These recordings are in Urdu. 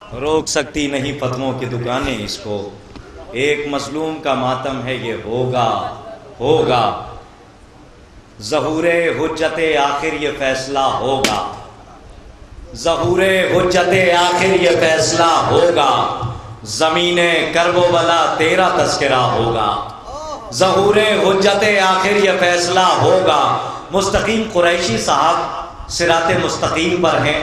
روک سکتی نہیں فتووں کی دکانیں اس کو، ایک مظلوم کا ماتم ہے یہ ہوگا ہوگا، ظہور حجت آخر یہ فیصلہ ہوگا، ظہور حجت آخر یہ فیصلہ ہوگا، زمین کرب و بلا تیرا تذکرہ ہوگا، ظہور حجت آخر یہ فیصلہ ہوگا۔ مستقیم قریشی صاحب صراط مستقیم پر ہیں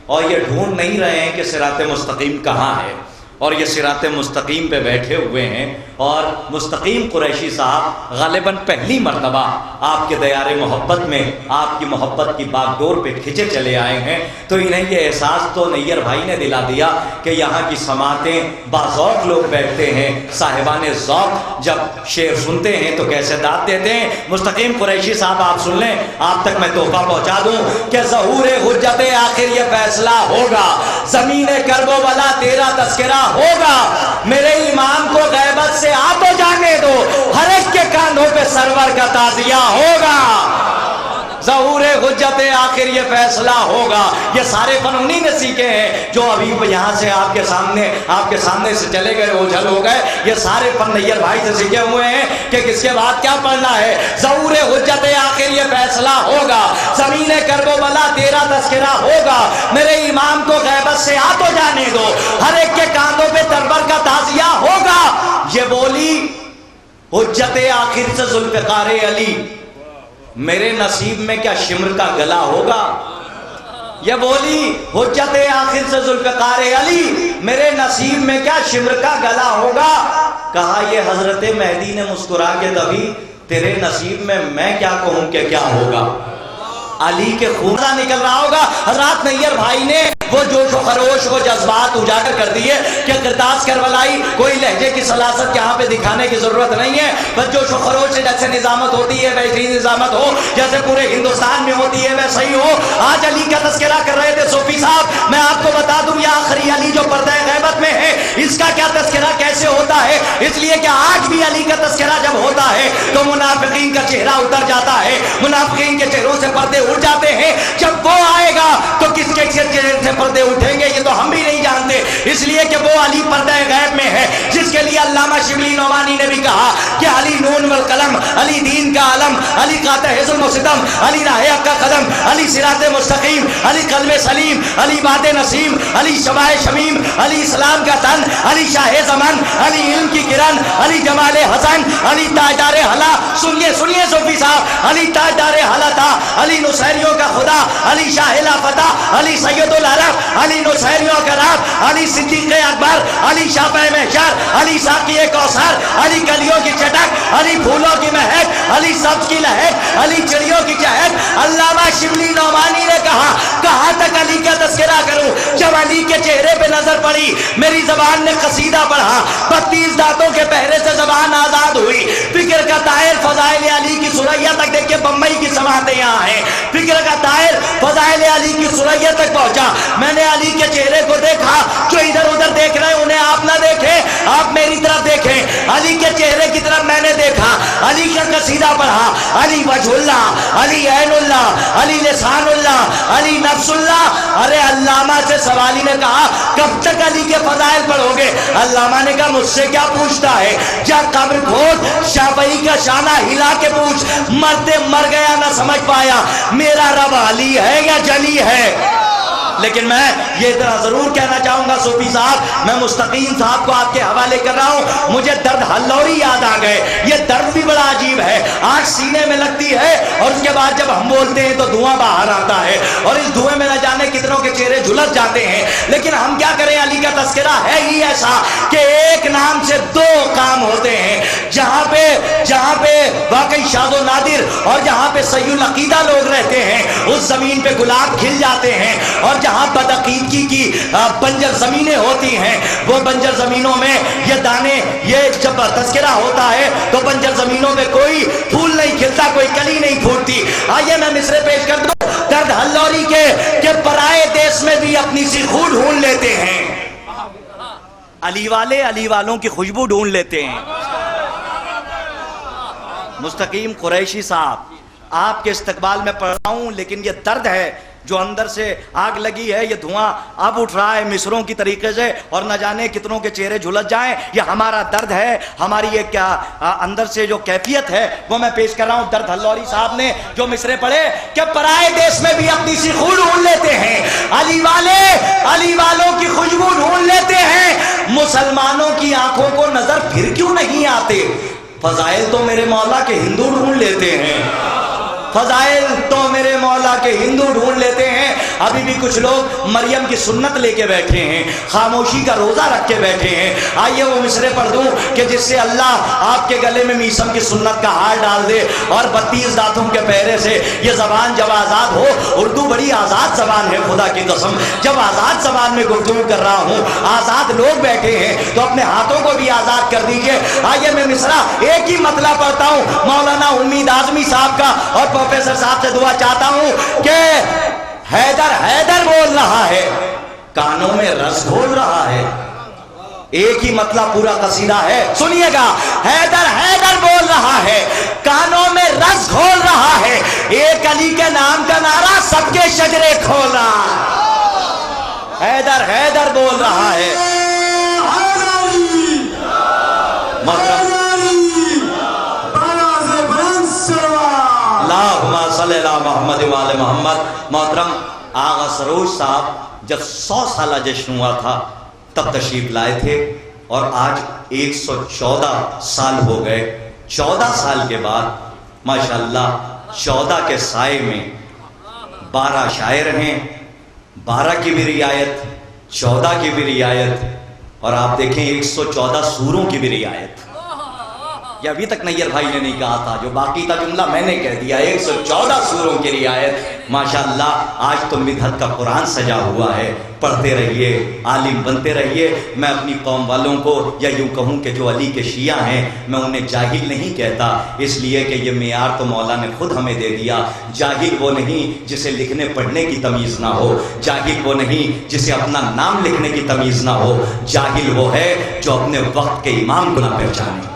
اور یہ ڈھونڈ نہیں رہے ہیں کہ صراط مستقیم کہاں ہے، اور یہ صراط مستقیم پہ بیٹھے ہوئے ہیں، اور مستقیم قریشی صاحب غالباً پہلی مرتبہ آپ کے دیار محبت میں آپ کی محبت کی باغ ڈور پہ کھچے چلے آئے ہیں، تو انہیں یہ احساس تو نیر بھائی نے دلا دیا کہ یہاں کی سماعتیں باذوق لوگ بیٹھتے ہیں، صاحبان ذوق جب شعر سنتے ہیں تو کیسے داد دیتے ہیں۔ مستقیم قریشی صاحب آپ سن لیں، آپ تک میں تحفہ پہنچا دوں کہ ظہور حجت آخر یہ فیصلہ ہوگا، زمین کرب و بلا تیرا تذکرہ ہوگا، میرے امام کو غیبت سے آ تو جانے دو، ہر ایک کے کاندھوں پہ سرور کا تعزیہ ہوگا، ظہور حجت آخر یہ فیصلہ ہوگا۔ یہ سارے فن انہی نے سیکھے ہیں جو ابھی یہاں سے آپ کے سامنے سے چلے گئے، اوجھل ہو گئے، یہ سارے فن نیر بھائی سے سیکھے ہوئے ہیں کہ کس کے بعد کیا پڑھنا ہے۔ ظہور حجت آخر یہ فیصلہ ہوگا، زمین کرب و بلا تیرا تذکرہ ہوگا، میرے امام کو غیبت سے آ تو جانے دو، ہر ایک کے کاندھوں پہ تربر کا تعزیہ ہوگا۔ یہ بولی حجت آخر سے ذوالفقار علی، میرے نصیب میں کیا شمر کا گلا ہوگا۔ یہ بولی حجت آخر سے ذوالفقار علی، میرے نصیب میں کیا شمر کا گلا ہوگا۔ کہا یہ حضرت مہدی نے مسکرا کے تبھی، تیرے نصیب میں کیا کہوں کہ کیا ہوگا۔ علی کے خون سے نکل رہا ہوگا۔ حضرات نیر بھائی نے وہ جوش و خروش وہ جذبات اجاگر کر دیے کہ کرتاس کربلائی کوئی لہجے کی سلاست یہاں پہ دکھانے کی ضرورت نہیں ہے، بس جوش و خروش سے جیسے نظامت ہوتی ہے ویسی نظامت ہو، جیسے پورے ہندوستان میں ہوتی ہے ویسا ہی ہو۔ آج علی کا تذکرہ کر رہے تھے صوفی صاحب، میں آپ کو بتا دوں یہ آخری علی جو پردہ غیبت میں ہے، اس کا کیا تذکرہ کیسے ہوتا ہے، اس لیے کہ آج بھی علی کا تذکرہ جب ہوتا ہے تو منافقین کا چہرہ اتر جاتا ہے، منافقین کے چہروں سے پردے اٹھ جاتے ہیں۔ جب وہ آئے گا تو کس کے چہرے سے پردے اٹھیں گے یہ تو ہم بھی نہیں جانتے، اس لیے کہ وہ علی پردہ غیب میں ہے، جس کے لیے علامہ شبلی نعمانی نے بھی کہا کہ علی نون والقلم، علی دین کا علم، علی قاطع حزم و ستم، علی راہ حق کا قدم، علی صراط مستقیم، علی قلب سلیم، علی باد نسیم، علی شمع شمیم، علی اسلام کا تن، علی شاہ زمان، علی علم کی کرن، علی جمال حسن، علی تاجدار حلا۔ سنیے صوفی صاحب، علی تاجدار حلا تھا، علی نصیریوں کا خدا، علی شاہ لافتہ، علی سید العرب، علی نصیریوں کا رب، علی صدیق اکبر، علی شافع محشر، علی ساقی کوثر، علی کلیوں کی چٹک، علی پھولوں کی مہک، علی سبز کی لہک، علی چڑیوں کی چہک۔ علامہ شبلی نعمانی نے کہا کہاں تک علی کا تذکرہ کروں، جب علی کے چہرے پہ نظر پڑی میری زبان نے قصیدہ پڑھا، 32 دانتوں کے پہرے سے زبان آزاد ہوئی، فکر کا طائر فضائل علی کی سریا تک، دیکھیں بمبئی کی سماعتیں یہاں ہیں، فکر کا طائر فضائل علی کی سریا تک پہنچا، میں نے علی کے چہرے کو دیکھا، جو ادھر ادھر دیکھ رہے ہیں انہیں آپ نہ دیکھیں، آپ میری طرف دیکھیں، علی کے چہرے کی طرف میں نے دیکھا، علی کا قصیدہ پڑھا، علی وجہ اللہ، علی عین اللہ، علی لسان اللہ، علی نفس اللہ۔ ارے علامہ سے سوالی نے کہا کب تک علی کے فضائل پڑھو گے؟ علامہ نے کہا مجھ سے کیا پوچھتا ہے، جا قبر کھود، شافعی کا شانہ ہلا کے پوچھ، مرتے مر گیا نہ سمجھ پایا میرا رب علی ہے یا جلی ہے۔ لیکن میں یہ اتنا ضرور کہنا چاہوں گا صوفی صاحب، میں مستقیم صاحب کو آپ کے حوالے کر رہا ہوں، مجھے درد ہلوری یاد آ گئے، یہ درد بھی بڑا عجیب ہے، آنکھ سینے میں لگتی ہے اور اس کے بعد جب ہم بولتے ہیں تو دھواں باہر آتا ہے، اور اس دھوئیں میں نہ جانے کتنوں کے چہرے جھلس جاتے ہیں، لیکن ہم کیا کریں، علی کا تذکرہ ہے ہی ایسا کہ ایک نام سے 2 کام ہوتے ہیں، جہاں پہ واقعی شاذ و نادر اور جہاں پہ صحیح العقیدہ لوگ رہتے ہیں اس زمین پہ گلاب کھل جاتے ہیں، اور جہاں بدعقیدگی کی بنجر زمینیں ہوتی ہیں وہ بنجر زمینوں میں یہ دانے، یہ جب تذکرہ ہوتا ہے تو بنجر زمینوں میں کوئی پھول نہیں کھلتا، کوئی کلی نہیں پھوٹتی۔ آئیے میں مصرے پیش کر دوں درد ہلوری کے کہ پرائے دیس میں بھی اپنی سی خو ڈھونڈ لیتے ہیں، علی والے علی والوں کی خوشبو ڈھونڈ لیتے ہیں۔ مستقیم قریشی صاحب آپ کے استقبال میں پڑھ رہا ہوں، لیکن یہ درد ہے جو اندر سے آگ لگی ہے، یہ دھواں اب اٹھ رہا ہے مصروں کی طریقے سے، اور نہ جانے کتنوں کے چہرے جھلس جائیں. یہ ہمارا درد ہے، ہماری یہ کیا اندر سے جو کیفیت ہے وہ میں پیش کر رہا ہوں. درد ہلوری صاحب نے جو مصرے پڑھے کہ پرائے دیش میں بھی اپنی سی خو ڈھونڈ لیتے ہیں، علی والوں کی خوشبو ڈھونڈ لیتے ہیں، مسلمانوں کی آنکھوں کو نظر پھر کیوں نہیں آتے؟ فضائل تو میرے مولا کے ہندو ڈھونڈ لیتے ہیں، فضائل تو میرے مولا کے ہندو ڈھونڈ لیتے ہیں. ابھی بھی کچھ لوگ مریم کی سنت لے کے بیٹھے ہیں، خاموشی کا روزہ رکھ کے بیٹھے ہیں. آئیے وہ مصرے پڑھ دوں کہ جس سے اللہ آپ کے گلے میں میسم کی سنت کا ہار ڈال دے، اور 32 دانتوں کے پہرے سے یہ زبان جب آزاد ہو. اردو بڑی آزاد زبان ہے، خدا کی قسم. جب آزاد زبان میں گفتگو کر رہا ہوں، آزاد لوگ بیٹھے ہیں تو اپنے ہاتھوں کو بھی آزاد کر دیجئے. آئیے میں مصرع ایک ہی مطلب پڑھتا ہوں مولانا امید اعظمی صاحب کا، اور پروفیسر صاحب سے دعا چاہتا ہوں کہ حیدر بول رہا ہے، کانوں میں رس گھول رہا ہے. ایک ہی مطلب پورا قصیدہ ہے، سنیے گا. حیدر بول رہا ہے، کانوں میں رس گھول رہا ہے، ایک علی کے نام کا نعرہ سب کے شجرے کھول رہا ہے. حیدر بول رہا ہے. اللہم صلی اللہ محمد وآل محمد. محترم آغا سروج صاحب جب 100 سالہ جشن ہوا تھا تب تشریف لائے تھے، اور آج 114 سال ہو گئے. 14 سال کے بعد ماشاءاللہ 14 کے سائے میں 12 شاعر ہیں، 12 کی بھی رعایت، 14 کی بھی رعایت، اور آپ دیکھیں 114 سوروں کی بھی رعایت. یہ ابھی تک نیئر بھائی نے نہیں کہا تھا، جو باقی تھا جملہ میں نے کہہ دیا. 114 سوروں کی رعایت. ماشاءاللہ آج تو مدحت کا قرآن سجا ہوا ہے. پڑھتے رہیے، عالم بنتے رہیے. میں اپنی قوم والوں کو، یا یوں کہوں کہ جو علی کے شیعہ ہیں، میں انہیں جاہل نہیں کہتا، اس لیے کہ یہ معیار تو مولا نے خود ہمیں دے دیا. جاہل وہ نہیں جسے لکھنے پڑھنے کی تمیز نہ ہو، جاہل وہ نہیں جسے اپنا نام لکھنے کی تمیز نہ ہو، جاہل وہ ہے جو اپنے وقت کے امام کو نہ پہچانے.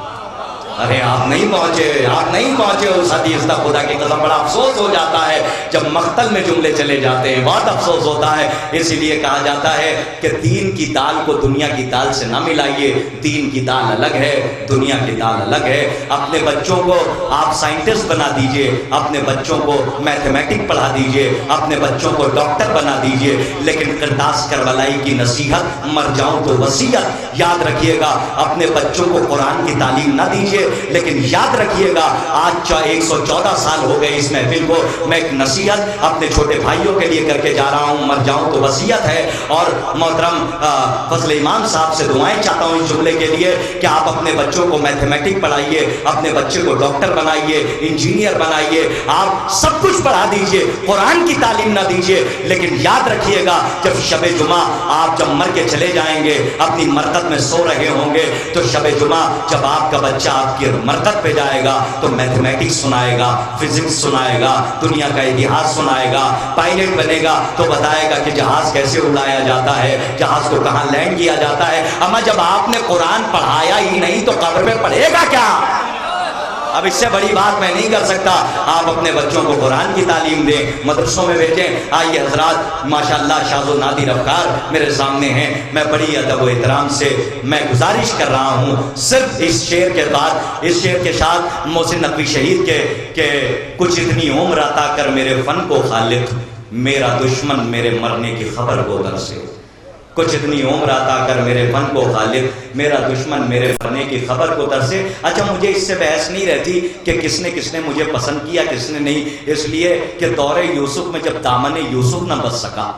ارے آپ نہیں پہنچے اس حدیث تک. خدا کی قسم بڑا افسوس ہو جاتا ہے جب مقتل میں جملے چلے جاتے ہیں، بہت افسوس ہوتا ہے. اسی لیے کہا جاتا ہے کہ دین کی دال کو دنیا کی دال سے نہ ملائیے. دین کی دال الگ ہے، دنیا کی دال الگ ہے. اپنے بچوں کو آپ سائنٹسٹ بنا دیجئے، اپنے بچوں کو میتھمیٹک پڑھا دیجئے، اپنے بچوں کو ڈاکٹر بنا دیجئے، لیکن قرطاس کربلائی کی نصیحت، مر جاؤں تو وصیت یاد رکھیے گا. اپنے بچوں کو قرآن کی تعلیم نہ دیجئے، لیکن یاد رکھیے گا آج 114 سال ہو گئے اس محفل کو. میں ایک نصیحت اپنے چھوٹے بھائیوں کے لیے کر کے جا رہا ہوں، مر جاؤں تو وصیت ہے. اور محترم فضل امام صاحب سے دعائیں چاہتا ہوں اس جملے کے لیے کہ آپ اپنے بچوں کو میتھمیٹک پڑھائیے، اپنے بچے کو ڈاکٹر بنائیے، انجینئر بنائیے. آپ سب کچھ پڑھا دیجئے، قرآن کی تعلیم نہ دیجئے، لیکن یاد رکھیے گا جب شب جمعہ آپ جب مر کے چلے جائیں گے، اپنی مرقد میں سو رہے ہوں گے، تو شب جمعہ جب آپ کا بچہ آپ کی مرقد پہ جائے گا تو میتھمیٹکس سنائے گا، فزکس سنائے گا، دنیا کا اتہاس سنائے گا. پائلٹ بنے گا تو بتائے گا کہ جہاز کیسے اڑایا جاتا ہے، جہاز کو کہاں لینڈ کیا جاتا ہے. اما جب آپ نے قرآن پڑھایا ہی نہیں تو قبر میں پڑھے گا کیا؟ اب اس سے بڑی بات میں نہیں کر سکتا. آپ اپنے بچوں کو قرآن کی تعلیم دیں، مدرسوں میں بھیجیں. آئیے حضرات، ماشاءاللہ شاذ و نادر افکار میرے سامنے ہیں. میں بڑی ادب و احترام سے میں گزارش کر رہا ہوں، صرف اس شعر کے بعد، اس شعر کے ساتھ محسن نقوی شہید کے کچھ اتنی عمر عطا کر میرے فن کو خالق، میرا دشمن میرے مرنے کی خبر کو در سے. کچھ اتنی عمر عطا کر میرے فن کو خالق، میرا دشمن میرے مرنے کی خبر کو در سے. اچھا مجھے اس سے بحث نہیں رہتی کہ کس نے مجھے پسند کیا کس نے نہیں، اس لیے کہ دور یوسف میں جب دامن یوسف نہ بچ سکا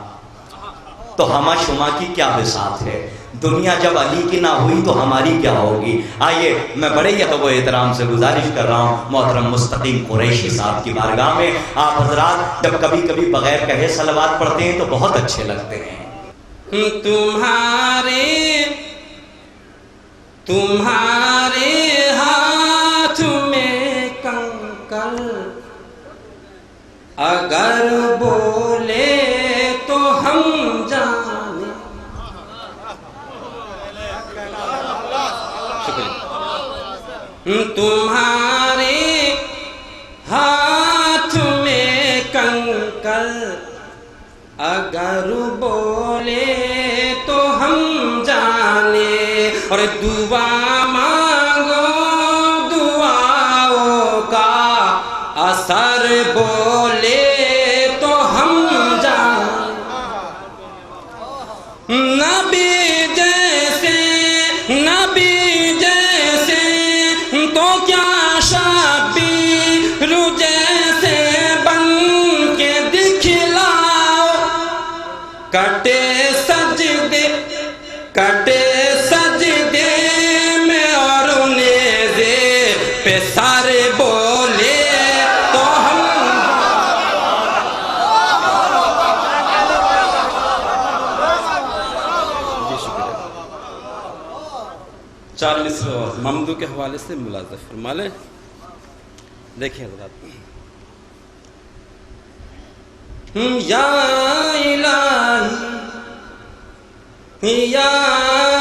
تو ہما شما کی کیا بساط ہے. دنیا جب علی کی نہ ہوئی تو ہماری کیا ہوگی. آئیے میں بڑے ادب و احترام سے گزارش کر رہا ہوں محترم مستقیم قریشی صاحب کی بارگاہ میں. آپ حضرات جب کبھی کبھی بغیر کہے صلوات پڑھتے ہیں تو بہت اچھے لگتے ہیں. تمہارے ہاتھ میں کنکر اگر بولے تو ہم جانے. تمہارے ہاتھ میں کنکر اور دعا مانگو دعاؤں کا اثر بولے تو ہم جانیں نبی جیسے تو کیا شبیر جیسے بن کے دکھلاؤ کٹے سجدے میں اور نیزے پہ سر بولے تو ہم 4 مصر اور ممدو کے حوالے سے ملاحظہ فرما لیں. دیکھیں حضرات. یا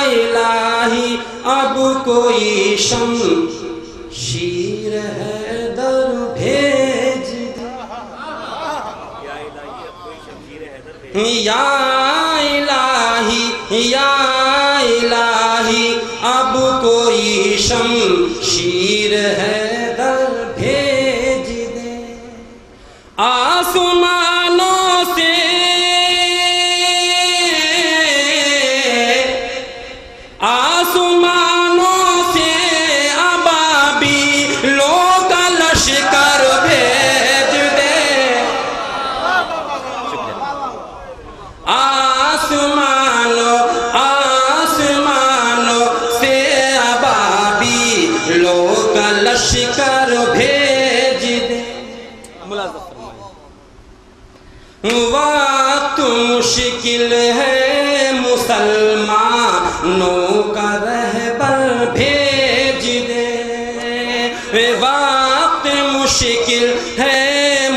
الہی اب کوئی شمشیر حیدر بھیج دے. یا الہی اب کوئی شمشیر حیدر بھیج دے. آسمانوں سے ابابیلوں کا لشکر بھیج دے. آسمانوں سے ابابیلوں کا لشکر بھیج دے. ملاحظہ فرمائیں. وقت مشکل ہے مسلمانوں کا رہبر بھیج دے. وقت مشکل ہے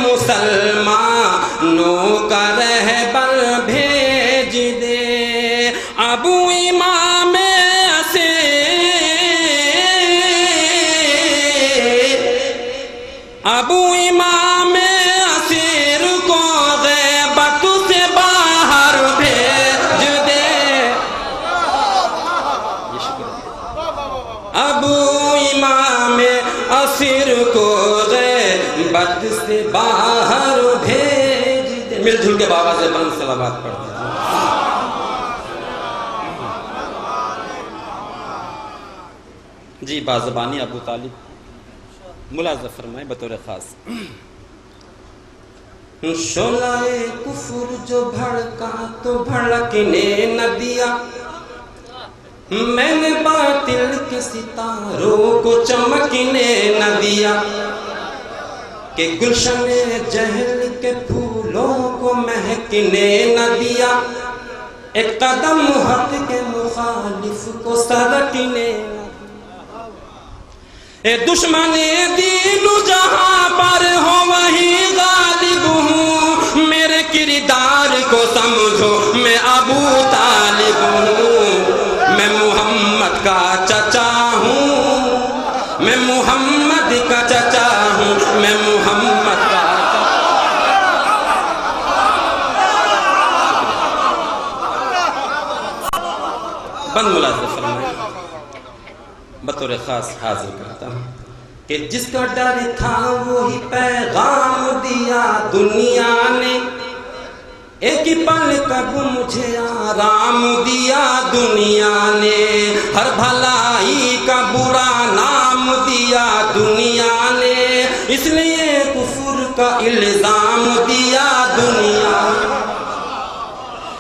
مسلمانوں کا رہبر بھیج دے. ابو امام اسیر کو غیبت سے باہر بھیج دے. ابو امام اسیر کو غیبت سے باہر بھیج دے. مل جل کے بابا سے بلند صلوات پڑھتے ہیں. جی بازبانی ابو طالب ملاحظہ فرمائیں بطور خاص. شعلہ کفر جو بھڑکا تو بھڑکنے نہ دیا. میں نے باطل کے ستاروں کو چمکنے نہ دیا کہ گلشن جہل کے پھولوں کو مہکنے نہ دیا. ایک قدم حق کے مخالف کو سرکنے نہ دیا. اے دشمن دین جہاں پر ہو وہی غالب ہوں. میرے کردار کو سمجھو میں ابو طالب ہوں. میں محمد کا چچا ہوں. میں محمد کا چچا ہوں. میں محمد کا بند ملاحظہ فرمائیں. بطور خاص حاضر کرتا ہوں کہ جس کا ڈر تھا وہی پیغام دیا دنیا نے. ایک ہی پل کب مجھے آرام دیا دنیا نے. ہر بھلائی کا برا نام دیا دنیا نے. اس لیے کفر کا الزام دیا دنیا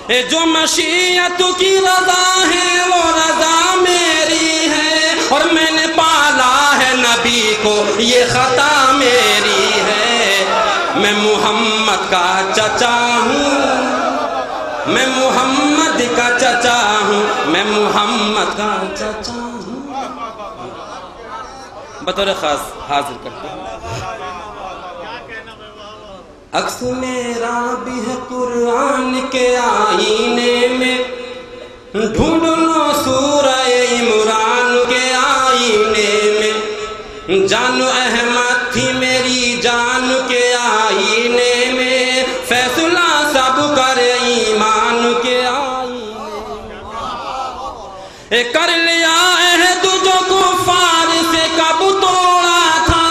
نے. جو مشیت کی رضا ہے وہ رضا میری ہے. اور میں نے پالا ہے نبی کو یہ خطا میری ہے. میں محمد کا چچا ہوں. میں محمد کا چچا ہوں. میں محمد کا چچا ہوں. بطور خاص حاضر کرتا ہوں. عکس میرا بھی ہے قرآن کے آئینے میں. ڈھونڈ لو سورہ عمران کے آئینے میں. جانو احمد تھی میری جان کے آئینے میں. فیصلہ سب کر ایمان کے آئینے. کر لیا عہد جو کفار سے کب توڑا تھا،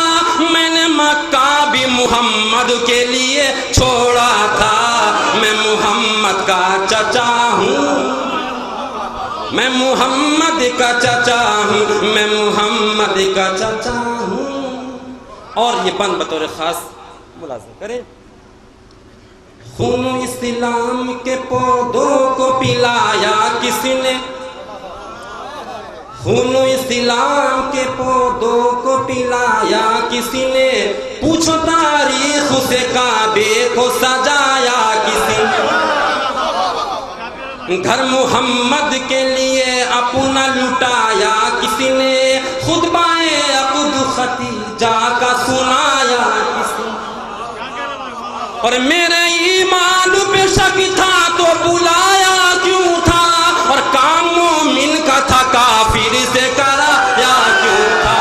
میں نے مکہ بھی محمد کے لیے چھوڑا تھا، میں محمد کا چچا ہوں، میں محمد کا چچا ہوں، میں محمد کا چچا ہوں۔ اور یہ بند بطور خاص ملاحظہ کریں، خون اسلام کے پودوں کو پلایا کس نے، خون اسلام کے پودوں کو پلایا کس نے، پوچھو تاریخ سے کعبے کو سجایا کس نے، گھر محمد کے لیے اپنا لٹایا کس نے، خطبہ عقد ختیجہ کا سنایا کس نے، اور میرے ایمان پہ شک تھا تو بلایا کیوں تھا، اور کام مومن کا تھا کافر سے کرایا کیوں تھا۔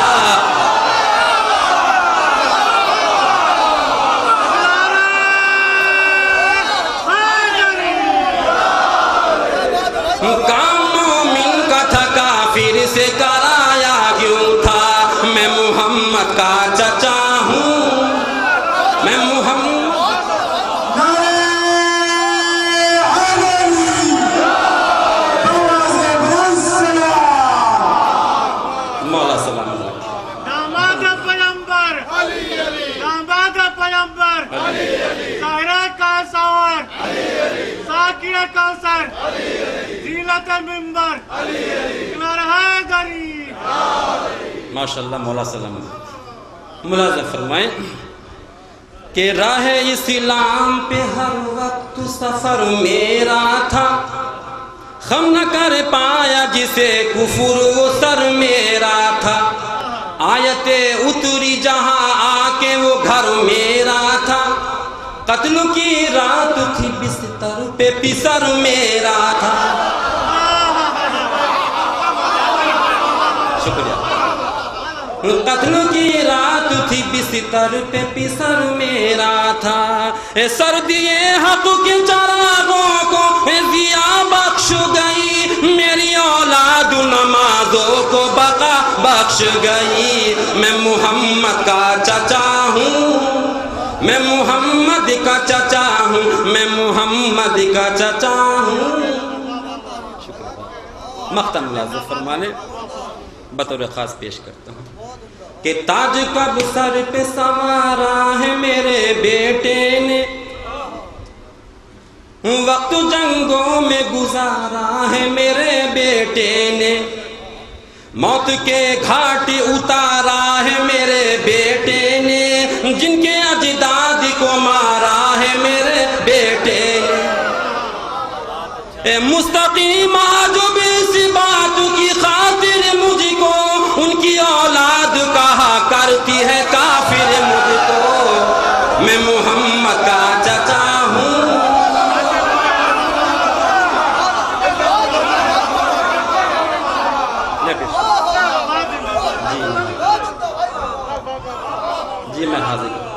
کام مومن کا تھا کافر سے کرایا کیوں تھا، میں محمد کا چچا ہوں، میں محمد مولا سلام اللہ داماد پیمبر داماد پیمبر سہرہ کا سور ساقی کوثر زینت منبر مرحبا غریب ماشاءاللہ مولا سلام ملاحظہ فرمائیں کہ راہ اسلام پہ ہر وقت سفر میرا تھا، خم نہ کر پایا جسے کفر وہ سر میرا تھا، آیتیں اتری جہاں آ کے وہ گھر میرا تھا، قتل کی رات تھی بستر پہ پسر میرا تھا۔ شکریہ۔ قتل کی رات تھی بستر پہ پسر میرا تھا، سردی حق کے چراغوں کو ضیا بخش گئی، میری اولاد نمازوں کو بقا بخش گئی، میں محمد کا چچا ہوں، میں محمد کا چچا ہوں، میں محمد کا چچا ہوں۔ مختم ملاحظہ فرمانے بطور خاص پیش کرتا ہوں کہ تاج کب سر پہ سنوارا ہے میرے بیٹے نے، وقت جنگوں میں گزارا ہے میرے بیٹے نے، موت کے گھاٹ اتارا ہے میرے بیٹے نے، جن کے اجداد کو مارا ہے میرے بیٹے نے، مستقیم آج بھی اس بات کی خاطر مجھ کو ان کی اولاد کہا کرتی ہے کافر مجھ کو، میں محمد کا چچا ہوں، جی میں حاضر ہوں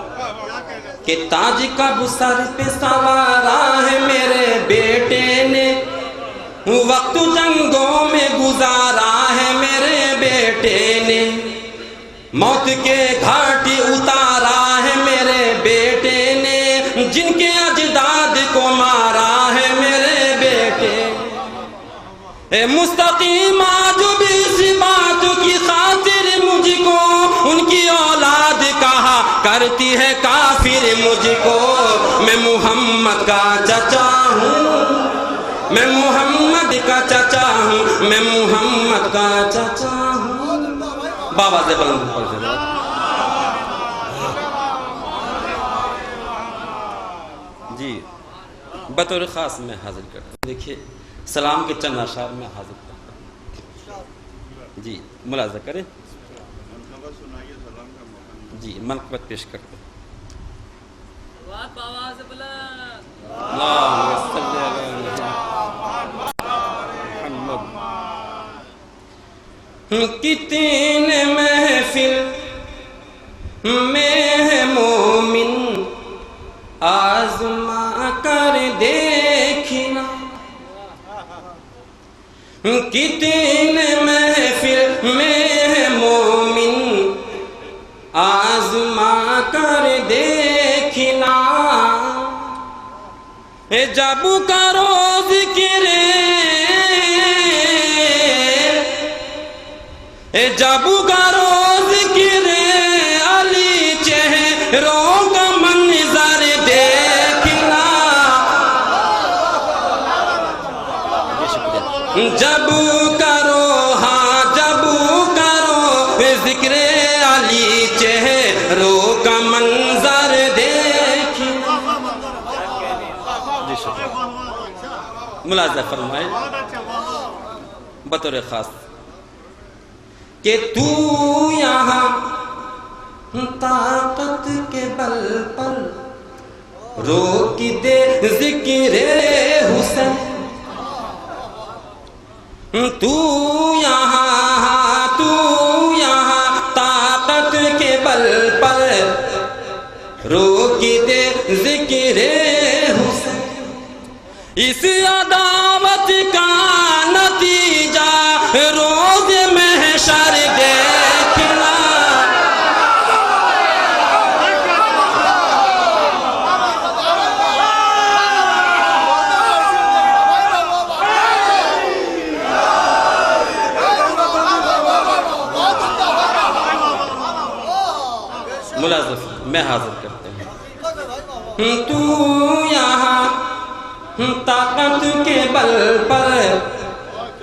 کہ تاج کب سر پہ سنوارا ہے میرے بیٹے نے، وقت جنگوں میں گزارا ہے میرے بیٹے نے، موت کے گھاٹ اتارا ہے میرے بیٹے نے، جن کے اجداد کو مارا ہے میرے بیٹے نے، مستقیم آج بھی اس بات کی خاطر مجھ کو ان کی اولاد کہا کرتی ہے کافر مجھ کو، میں محمد کا چچا ہوں، میں محمد کا چچا ہوں، میں محمد کا چچا ہوں۔ بابا سے بلند پڑھ سے جی بطور خاص میں حاضر کرتا ہوں، دیکھیے سلام کے چند اشعار میں حاضر کرتا ہوں، جی ملاحظہ کریں، جی منقبت پیش کرتے ہیں۔ اللہم صلی علی محمد۔ کتنے محفل میں ہے مومن آزما کر دیکھنا، کتنے محفل میں ہے مومن آزما کر دیکھنا جب کرو ذکر جب کرو ذکر علی چہروں کا منظر دیکھنا جب کرو ہاں جب کرو ذکر علی چہروں کا منظر دیکھنا ملاحظہ فرمائے بطور خاص کہ تو یہاں طاقت کے بل پر روک دے ذکر حسین تو یہاں طاقت کے بل پر روک دے ذکر حسین اس عداوت کا نتیجہ روز محشر دیکھنا ملازم میں حاضر کرتا ہوں تو یہاں طاقت کے بل پر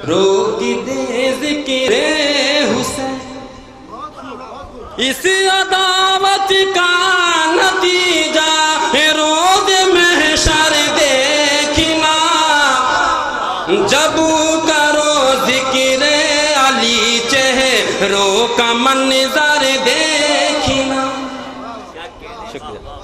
روک دے ذکر حسین اس عداوت کا نتیجہ روز محشر دیکھنا جب کرو ذکر علی چہروں کا منظر دیکھنا شکریہ